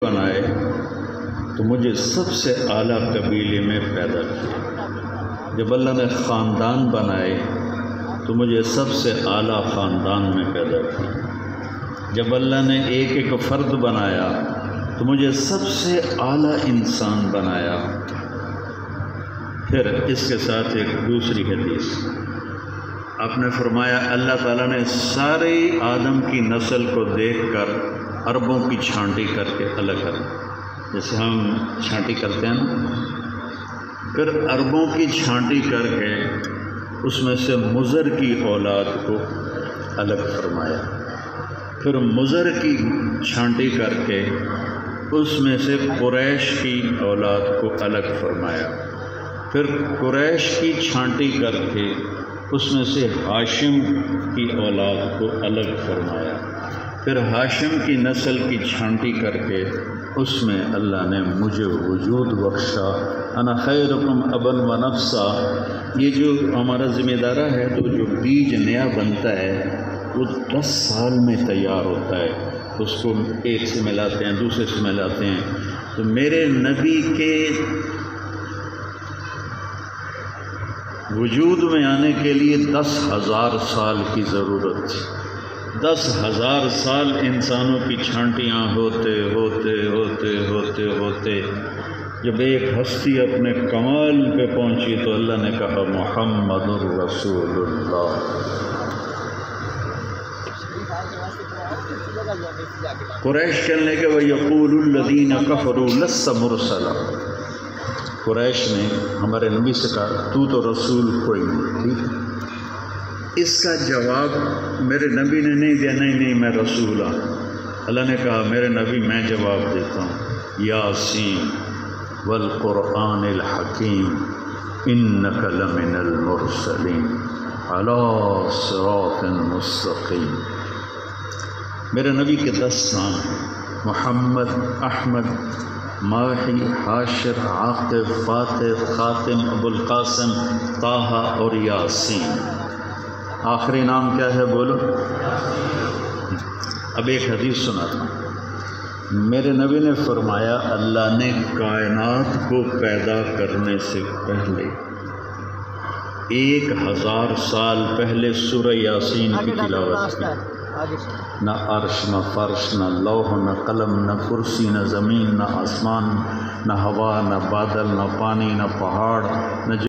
بنائے تو مجھے سب سے اعلیٰ قبیلے میں پیدا کیا۔ جب اللہ نے خاندان بنائے تو مجھے سب سے اعلیٰ خاندان میں پیدا کیا۔ جب اللہ نے ایک ایک فرد بنایا تو مجھے سب سے اعلیٰ انسان بنایا۔ پھر اس کے ساتھ ایک دوسری حدیث آپ نے فرمایا اللہ تعالیٰ نے سارے آدم کی نسل کو دیکھ کر عربوں کی چھانٹی کر کے الگ کر، جیسے ہم چھانٹی کرتے ہیں نا، پھر عربوں کی چھانٹی کر کے اس میں سے مضر کی اولاد کو الگ فرمایا، پھر مضر کی چھانٹی کر کے اس میں سے قریش کی اولاد کو الگ فرمایا، پھر قریش کی چھانٹی کر کے اس میں سے ہاشم کی اولاد کو الگ فرمایا، پھر ہاشم کی نسل کی چھانٹی کر کے اس میں اللہ نے مجھے وجود بخشا۔ انا خیرکم ابا و نفسا، یہ جو ہمارا ذمہ دارہ ہے تو جو بیج نیا بنتا ہے وہ 10 سال میں تیار ہوتا ہے، اس کو ایک سے ملاتے ہیں دوسرے سے ملاتے ہیں، تو میرے نبی کے وجود میں آنے کے لیے 10,000 سال کی ضرورت تھی۔ 10,000 سال انسانوں کی چھانٹیاں ہوتے ہوتے ہوتے ہوتے ہوتے جب ایک ہستی اپنے کمال پہ پہنچی تو اللہ نے کہا محمد الرسول اللہ۔ قریش کہنے لگے وَيَقُولُ الَّذِينَ كَفَرُوا لَسَّ مُرْسَلًا، قریش نے ہمارے نبی سے کہا تو رسول کوئی نہیں، ٹھیک۔ اس کا جواب میرے نبی نے نہیں دیا، نہیں میں رسول ہوں۔ اللہ نے کہا میرے نبی میں جواب دیتا ہوں، یاسین والقرآن الحکیم انک لمن المرسلین علی صراط مستقیم۔ میرے نبی کے 10 نام محمد، احمد، ماہی، حاشر، عاقب، فاتح، خاتم، ابو القاسم، طٰہٰ اور یاسین۔ آخری نام کیا ہے بولو؟ اب ایک حدیث سناتا ہوں۔ میرے نبی نے فرمایا اللہ نے کائنات کو پیدا کرنے سے پہلے 1000 سال پہلے سورہ یاسین کی تلاوت کی۔ نہ عرش نہ فرش نہ لوح نہ قلم نہ کرسی نہ زمین نہ آسمان نہ ہوا نہ بادل نہ پانی نہ پہاڑ نہ